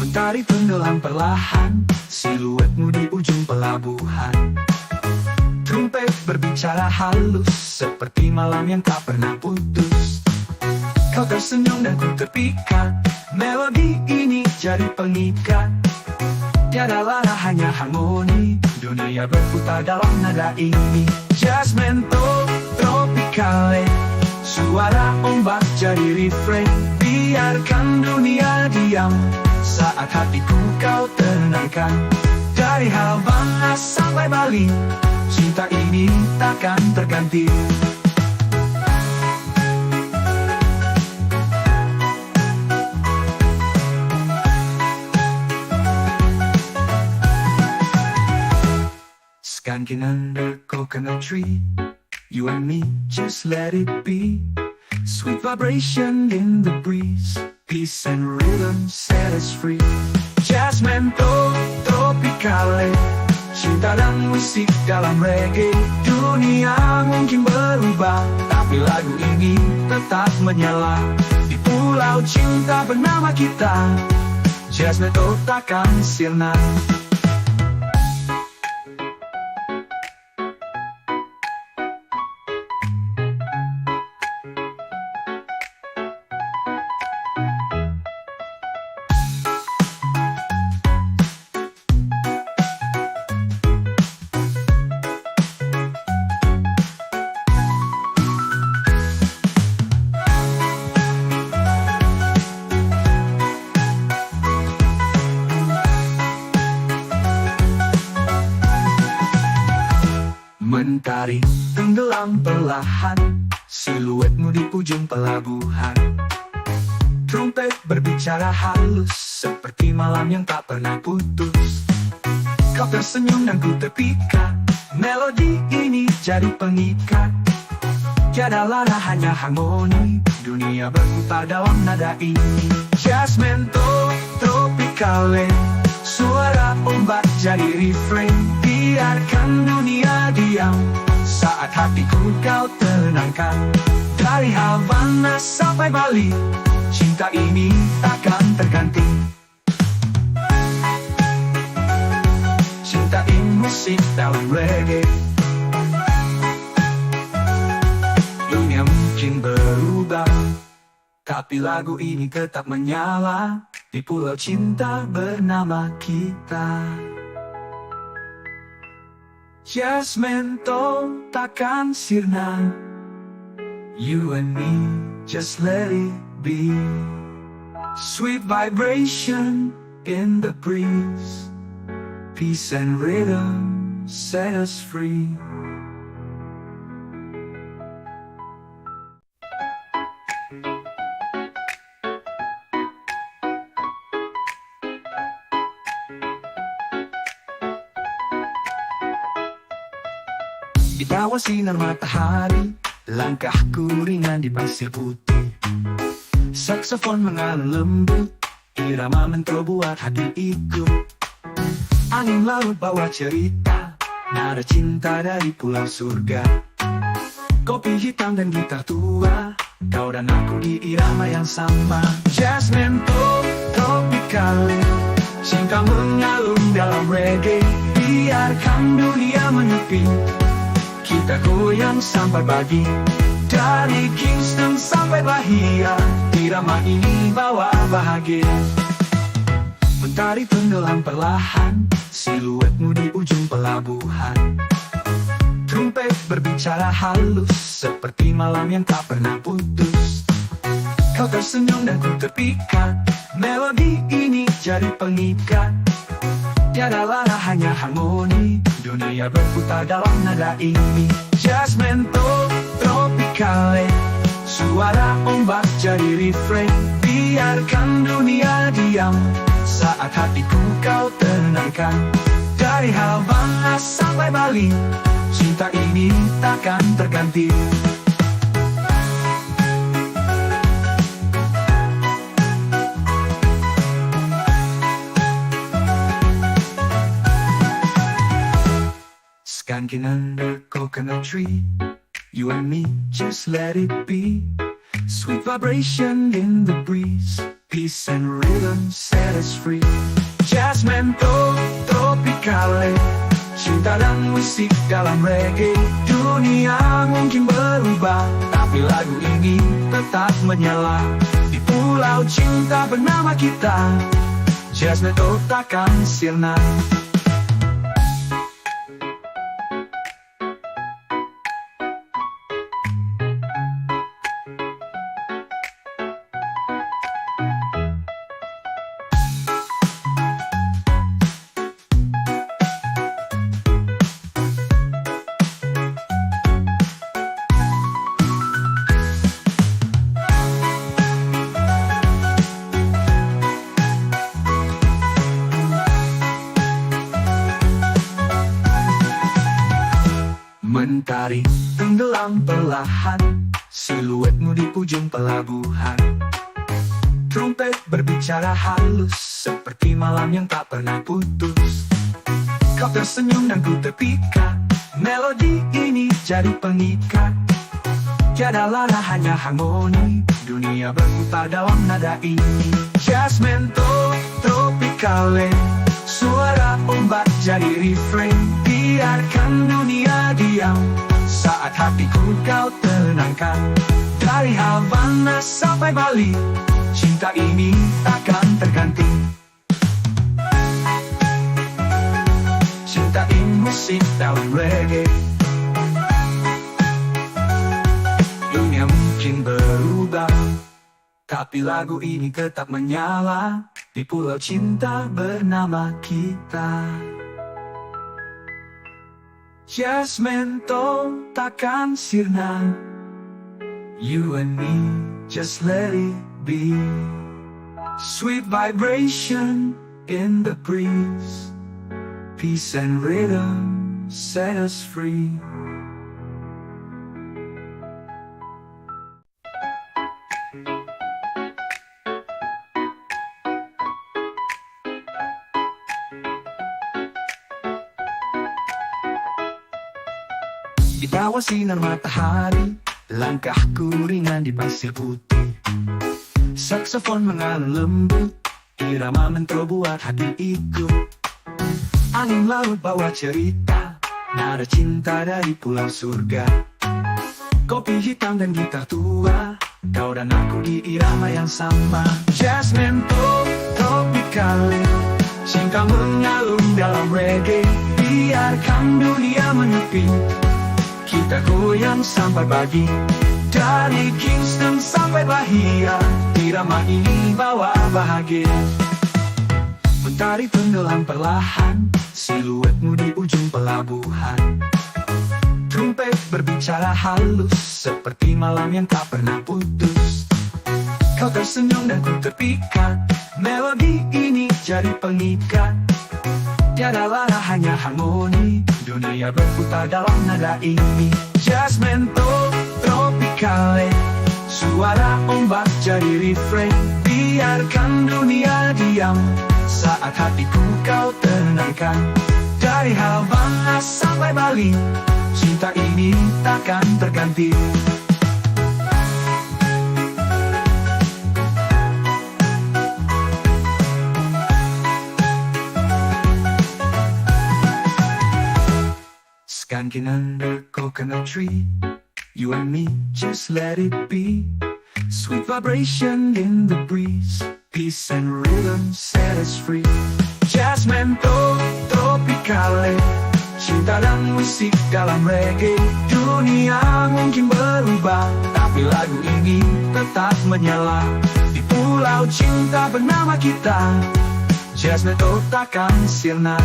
Mentari tenggelam perlahan, siluetmu di ujung pelabuhan. Trompet berbicara halus, seperti malam yang tak pernah putus. Kau tersenyum dan ku terpikat, melodi ini jadi pengikat. Tiada lara hanya harmoni, dunia berputar dalam nada ini. Jasmine tropicale, suara ombak jadi refrain. Biarkan dunia diam, saat hatiku kau tenangkan. Dari Havana sampai Bali, cinta ini takkan terganti. Skanking under coconut tree, you and me, just let it be. Sweet vibration in the breeze, peace and rhythm set us free. Jasmine tropicale, cinta dan musik dalam reggae. Dunia mungkin berubah, tapi lagu ini tetap menyala. Di pulau cinta bernama kita, Jasmine takkan sirna. Mentari tenggelam perlahan, siluetmu di ujung pelabuhan. Trompet berbicara halus, seperti malam yang tak pernah putus. Kau tersenyum dan ku terpikat, melodi ini jadi pengikat. Tiada lara hanya harmoni, dunia berputar dalam nada ini. Jasmine tropicale, suara ombak jadi refrain. Biarkan dunia diam, saat hatiku kau tenangkan. Dari Havana sampai Bali, cinta ini takkan terganti. Cintain musik dalam reggae. Dunia mungkin berubah, tapi lagu ini tetap menyala di pulau cinta bernama kita. Jasmine takkan sirna, you and me, just let it be. Sweet vibration in the breeze, peace and rhythm set us free. Di bawah sinar matahari, langkahku ringan di pasir putih. Saksofon mengalun lembut, irama mentro buat hati ikut. Angin laut bawa cerita, nada cinta dari pulau surga. Kopi hitam dan gitar tua, kau dan aku di irama yang sama. Jasmine tropicale, cinta mengalun dalam reggae. Biarkan dunia menepi, kita goyang sampai pagi. Dari Kingston sampai Bahia, irama ini bawa bahagia. Mentari tenggelam perlahan, siluetmu di ujung pelabuhan. Trompet berbicara halus, seperti malam yang tak pernah putus. Kau tersenyum dan ku terpikat, melodi ini jadi pengikat. Tiada lara hanya harmoni, dunia berputar dalam nada ini. Jasmine tropicale, suara ombak jadi refrain. Biarkan dunia diam, saat hatiku kau tenangkan. Dari Havana sampai Bali, cinta ini takkan terganti. Skanking under coconut tree, you and me, just let it be. Sweet vibration in the breeze, peace and rhythm set us free. Jasmine tropicale, cinta dan musik dalam reggae. Dunia mungkin berubah, tapi lagu ini tetap menyala di pulau cinta bernama kita. Jasmine takkan sirna. Mentari tenggelam perlahan, siluetmu di ujung pelabuhan. Trompet berbicara halus, seperti malam yang tak pernah putus. Kau tersenyum dan ku terpikat, melodi ini jadi pengikat. Tiada lara hanya harmoni, dunia berputar dalam nada ini. Jasmine tropicale, suara ombak jadi refrain. Biarkan dunia diam, saat hatiku kau tenangkan. Dari Havana sampai Bali, cinta ini takkan terganti. Cintain musik dalam reggae. Dunia mungkin berubah, tapi lagu ini tetap menyala di pulau cinta bernama kita. Jasmine takkan sirna. You and me, just let it be. Sweet vibration in the breeze. Peace and rhythm set us free. Di bawah sinar matahari, langkahku ringan di pasir putih. Saksofon mengalun lembut, irama mentro buat hati ikut. Angin laut bawa cerita, nada cinta dari pulau surga. Kopi hitam dan gitar tua, kau dan aku di irama yang sama. Jasmine tropical, cinta mengalun dalam reggae. Biarkan dunia menepi, kita goyang sampai pagi. Dari Kingston sampai Bahia, irama ini bawa bahagia. Mentari tenggelam perlahan, siluetmu di ujung pelabuhan. Trompet berbicara halus, seperti malam yang tak pernah putus. Kau tersenyum dan ku terpikat, melodi ini jadi pengikat. Tiada lara hanya harmoni, dunia berputar dalam nada ini. Jasmine tropicale, suara ombak jadi refrain. Biarkan dunia diam, saat hatiku kau tenangkan. Dari Havana sampai Bali, cinta ini takkan terganti. Skanking under coconut tree, you and me, just let it be. Sweet vibration in the breeze, peace and rhythm set us free. Jasmine tropicale, cinta dan musik dalam reggae. Dunia mungkin berubah, tapi lagu ini tetap menyala. Di pulau cinta bernama kita, Jasmine takkan sirna.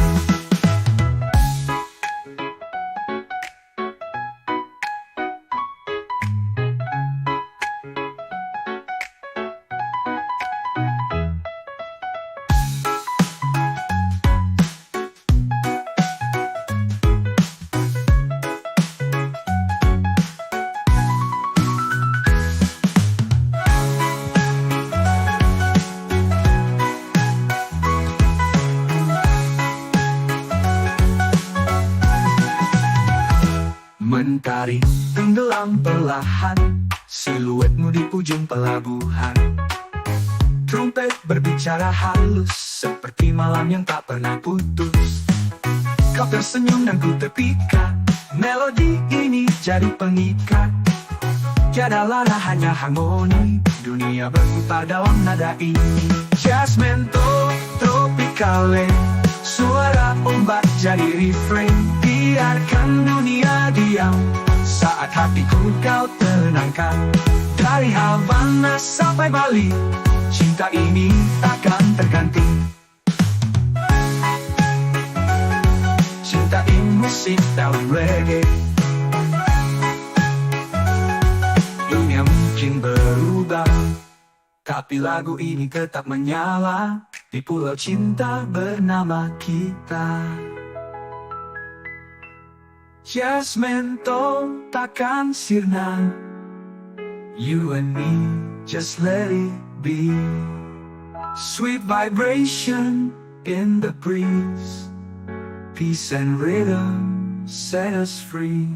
Mentari tenggelam perlahan, siluetmu di ujung pelabuhan. Trompet berbicara halus, seperti malam yang tak pernah putus. Kau tersenyum dan ku terpikat, melodi ini jadi pengikat. Tiada lara hanya harmoni, dunia berputar dalam nada ini. Jasmine tropicale, suara ombak jadi refrain. Biarkan dunia diam, saat hatiku kau tenangkan. Dari Havana sampai Bali, cinta ini takkan terganti. Cintain musik dalam reggae. Dunia mungkin berubah, tapi lagu ini tetap menyala. Di pulau cinta bernama kita, Jasmine takkan sirna. You and me, just let it be. Sweet vibration in the breeze, peace and rhythm set us free.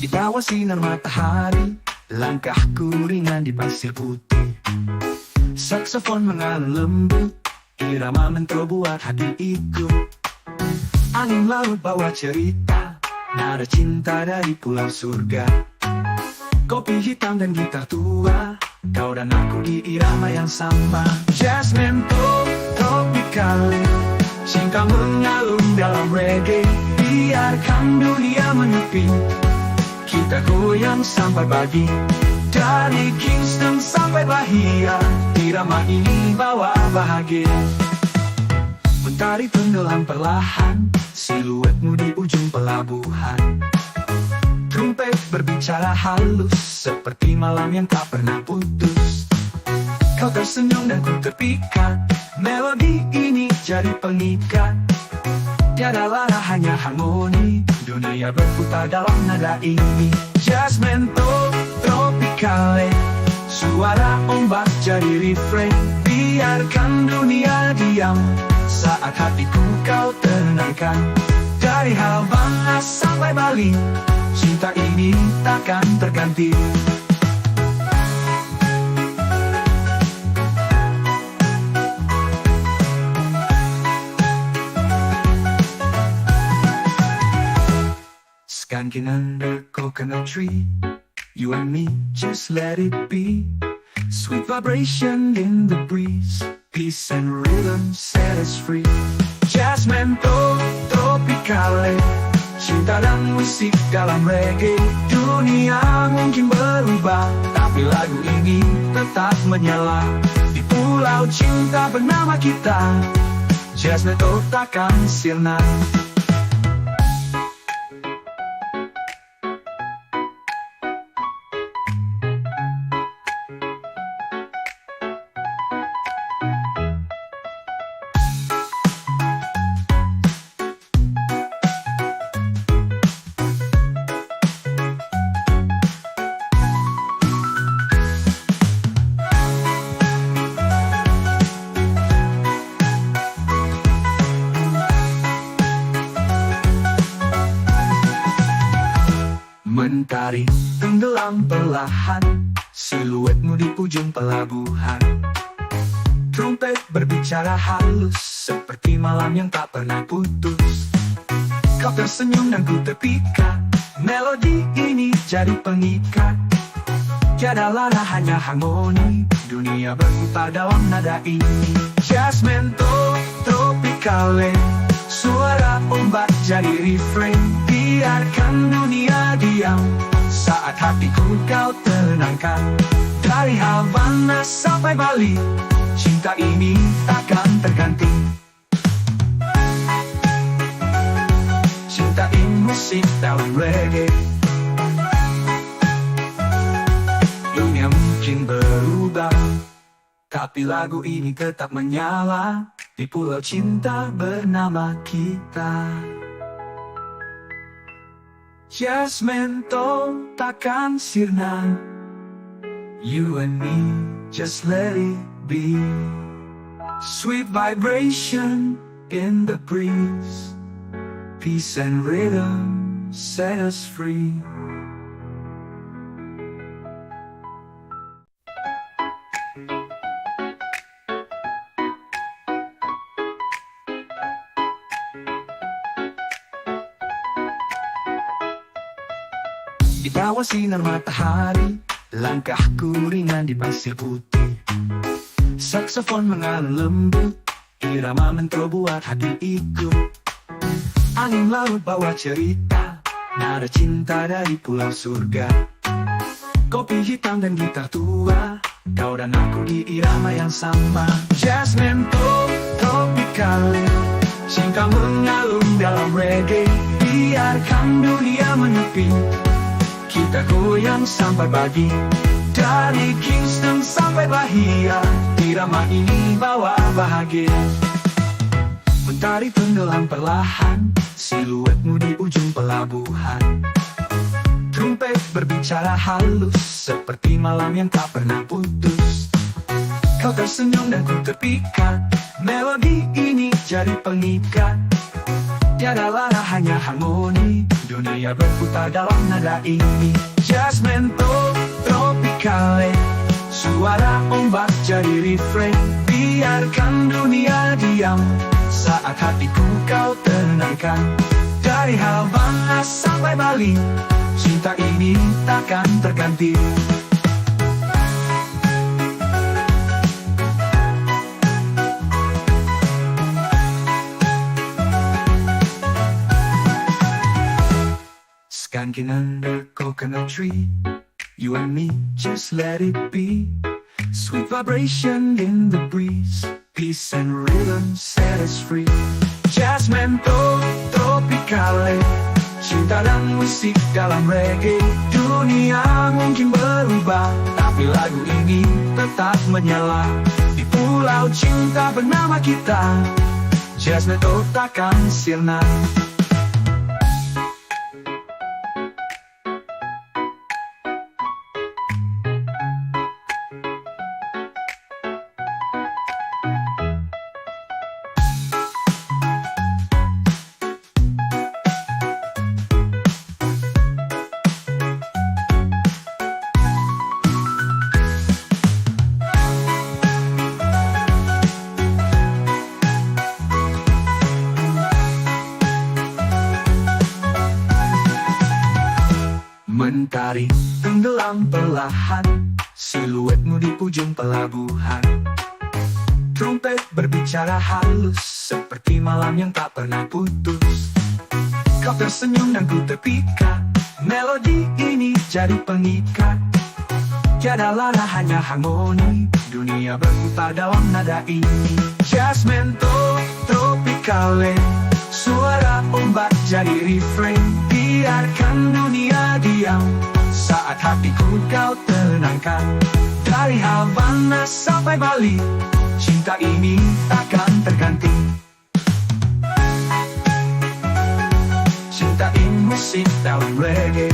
Di bawah sinar matahari, langkahku ringan di pasir putih. Saksofon mengalun lembut, irama mentro buat hati ikut. Angin laut bawa cerita, nada cinta dari pulau surga. Kopi hitam dan gitar tua, kau dan aku di irama yang sama. Jasmine tropicale, cinta mengalun dalam reggae. Biarkan dunia menepi, kita goyang sampai pagi. Dari Kingston sampai Bahia, irama ini bawa bahagia. Mentari tenggelam perlahan, siluetmu di ujung pelabuhan. Trompet berbicara halus, seperti malam yang tak pernah putus. Kau tersenyum dan ku terpikat, melodi ini jadi pengikat. Tiada lara hanya harmoni, dunia berputar dalam nada ini. Jazzmento tropicale, suara ombak jadi refrain. Biarkan dunia diam, saat hatiku kau tenangkan. Dari Havana sampai Bali, cinta ini takkan terganti. Skanking under coconut tree, you and me, just let it be. Sweet vibration in the breeze, peace and rhythm set us free. Jazzmento tropicale, cinta dan musik dalam reggae. Dunia mungkin berubah, tapi lagu ini tetap menyala. Di pulau cinta bernama kita, Jazzmento takkan sirna. Mentari tenggelam perlahan, siluetmu di ujung pelabuhan. Trompet berbicara halus, seperti malam yang tak pernah putus. Kau tersenyum dan ku terpikat, melodi ini jadi pengikat. Tiada lara hanya harmoni, dunia berputar dalam nada ini. Jazzmento tropicale, suara ombak jadi refrain. Biarkan dunia diam, saat hatiku kau tenangkan. Dari Havana sampai Bali, cinta ini takkan terganti. Cintain musik dalam reggae. Dunia mungkin berubah, tapi lagu ini tetap menyala. Di pulau cinta bernama kita, Jazzmento takkan sirna. You and me, just let it be. Sweet vibration in the breeze, peace and rhythm set us free. Di bawah sinar matahari, langkahku ringan di pasir putih. Saksofon mengalun lembut, irama mentro buat hati ikut. Angin laut bawa cerita, nada cinta dari pulau surga. Kopi hitam dan gitar tua, kau dan aku di irama yang sama. Jazzmento tropicale, cinta mengalun dalam reggae. Biarkan dunia menepi, kita goyang sampai pagi. Dari Kingston sampai Bahia, irama ini bawa bahagia. Mentari tenggelam perlahan, siluetmu di ujung pelabuhan. Trompet berbicara halus, seperti malam yang tak pernah putus. Kau tersenyum dan ku terpikat, melodi ini jadi pengikat. Tiada lara hanya harmoni, dunia berputar dalam nada ini. Jazzmento tropicale, suara ombak jadi refrain. Biarkan dunia diam, saat hatiku kau tenangkan. Dari Havana sampai Bali, cinta ini takkan terganti. Walking under coconut tree, you and me, just let it be. Sweet vibration in the breeze, peace and rhythm set us free. Jasmine tropicale, cinta dan musik dalam reggae. Dunia mungkin berubah, tapi lagu ini tetap menyala. Di pulau cinta bernama kita, Jasmine takkan sirna. Mentari tenggelam perlahan, siluetmu di ujung pelabuhan. Trompet berbicara halus, seperti malam yang tak pernah putus. Kau tersenyum dan ku terpikat, melodi ini jadi pengikat. Tiada lara hanya harmoni, dunia berputar dalam nada ini. Jasmine tropicale, suara ombak jadi refrain. Biarkan dunia diam, saat hatiku kau tenangkan. Dari Havana sampai Bali, cinta ini takkan terganti. Cintain musik dalam reggae.